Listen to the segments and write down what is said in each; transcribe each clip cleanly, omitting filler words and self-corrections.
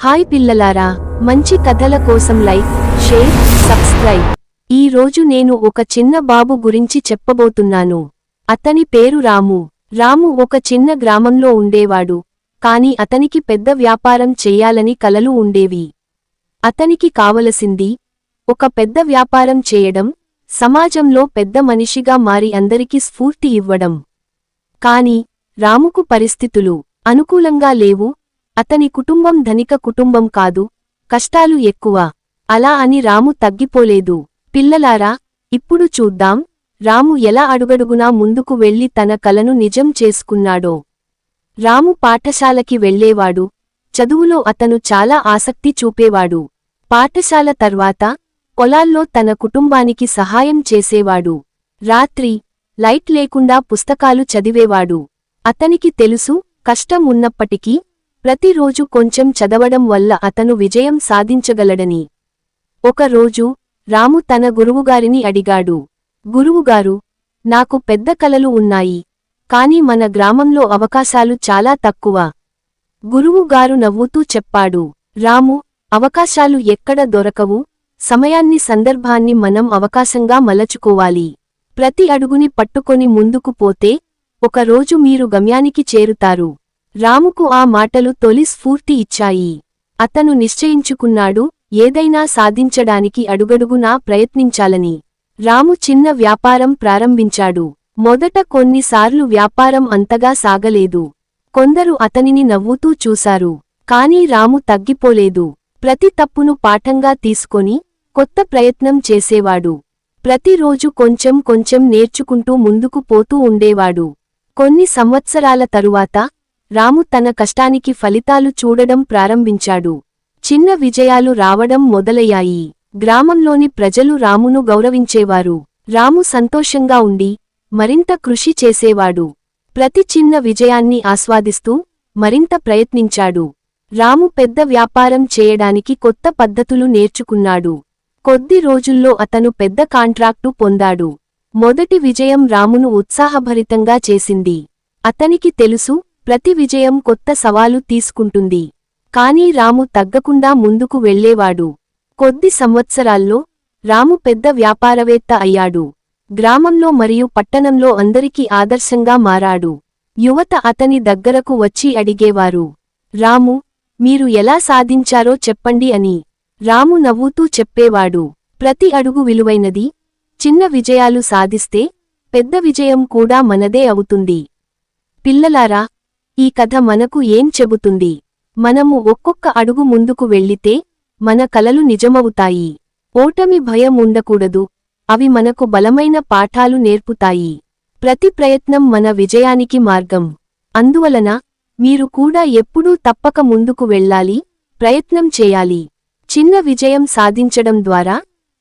Hi పిల్లలారా, మంచి కథల కోసం లైక్, షేర్, సబ్స్క్రైబ్. ఈ రోజు నేను ఒక చిన్న బాబు గురించి చెప్పబోతున్నాను. అతని పేరు రాము. రాము ఒక చిన్న గ్రామంలో ఉండేవాడు. కాని అతనికి పెద్ద వ్యాపారం చెయ్యాలని కలలు ఉండేవి. అతనికి కావలసింది ఒక పెద్ద వ్యాపారం చేయడం, సమాజంలో పెద్ద మనిషిగా మారి అందరికి స్ఫూర్తి ఇవ్వడం. కాని రాముకు పరిస్థితులు అనుకూలంగా లేవు. అతని కుటుంబం ధనిక కుటుంబం కాదు, కష్టాలు ఎక్కువ. అలా అని రాము తగ్గిపోలేదు. పిల్లలారా, ఇప్పుడు చూద్దాం రాము ఎలా అడుగడుగునా ముందుకు వెళ్లి తన కలను నిజం చేసుకున్నాడో. రాము పాఠశాలకి వెళ్లేవాడు. చదువులో అతను చాలా ఆసక్తి చూపేవాడు. పాఠశాల తర్వాత పొలాల్లో తన కుటుంబానికి సహాయం చేసేవాడు. రాత్రి లైట్ లేకుండా పుస్తకాలు చదివేవాడు. అతనికి తెలుసు, కష్టం ఉన్నప్పటికీ ప్రతిరోజు కొంచెం చదవడం వల్ల అతను విజయం సాధించగలడని. ఒకరోజు రాము తన గురువుగారిని అడిగాడు, గురువుగారు, నాకు పెద్ద కలలు ఉన్నాయి, కాని మన గ్రామంలో అవకాశాలు చాలా తక్కువ. గురువుగారు నవ్వుతూ చెప్పాడు, రాము, అవకాశాలు ఎక్కడ దొరకవు, సమయాన్ని సందర్భాన్ని మనం అవకాశంగా మలచుకోవాలి. ప్రతి అడుగుని పట్టుకొని ముందుకు పోతే ఒకరోజు మీరు గమ్యానికి చేరుతారు. రాముకు ఆ మాటలు తొలి స్ఫూర్తి ఇచ్చాయి. అతను నిశ్చయించుకున్నాడు, ఏదైనా సాధించడానికి అడుగడుగునా ప్రయత్నించాలని. రాము చిన్న వ్యాపారం ప్రారంభించాడు. మొదట కొన్నిసార్లు వ్యాపారం అంతగా సాగలేదు. కొందరు అతనిని నవ్వుతూ చూశారు. కాని రాము తగ్గిపోలేదు. ప్రతి తప్పును పాఠంగా తీసుకొని కొత్త ప్రయత్నం చేసేవాడు. ప్రతిరోజు కొంచెం కొంచెం నేర్చుకుంటూ ముందుకు పోతూ ఉండేవాడు. కొన్ని సంవత్సరాల తరువాత రాము తన కష్టానికి ఫలితాలు చూడడం ప్రారంభించాడు. చిన్న విజయాలు రావడం మొదలయ్యాయి. గ్రామంలోని ప్రజలు రామును గౌరవించేవారు. రాము సంతోషంగా ఉండి మరింత కృషి చేసేవాడు. ప్రతి చిన్న విజయాన్ని ఆస్వాదిస్తూ మరింత ప్రయత్నించాడు. రాము పెద్ద వ్యాపారం చేయడానికి కొత్త పద్ధతులు నేర్చుకున్నాడు. కొద్ది రోజుల్లో అతను పెద్ద కాంట్రాక్టు పొందాడు. మొదటి విజయం రామును ఉత్సాహభరితంగా చేసింది. అతనికి తెలుసు, ప్రతి విజయం కొత్త సవాలు తీసుకుంటుంది. కాని రాము తగ్గకుండా ముందుకు వెళ్లేవాడు. కొద్ది సంవత్సరాల్లో రాము పెద్ద వ్యాపారవేత్త అయ్యాడు. గ్రామంలో మరియు పట్టణంలో అందరికీ ఆదర్శంగా మారాడు. యువత అతని దగ్గరకు వచ్చి అడిగేవారు, రాము, మీరు ఎలా సాధించారో చెప్పండి అని. రాము నవ్వుతూ చెప్పేవాడు, ప్రతి అడుగు విలువైనది. చిన్న విజయాలు సాధిస్తే పెద్ద విజయం కూడా మనదే అవుతుంది. పిల్లలారా, ఈ కథ మనకు ఏం చెబుతుంది? మనము ఒక్కొక్క అడుగు ముందుకు వెళ్ళితే మన కలలు నిజమవుతాయి. ఓటమి భయం ఉండకూడదు, అవి మనకు బలమైన పాఠాలు నేర్పుతాయి. ప్రతి ప్రయత్నం మన విజయానికి మార్గం. అందువలన మీరు కూడా ఎప్పుడూ తప్పక ముందుకు వెళ్ళాలి, ప్రయత్నం చేయాలి. చిన్న విజయం సాధించడం ద్వారా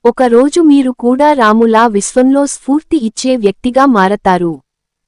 ఒకరోజు మీరు కూడా రాములా విశ్వంలో స్ఫూర్తి ఇచ్చే వ్యక్తిగా మారతారు.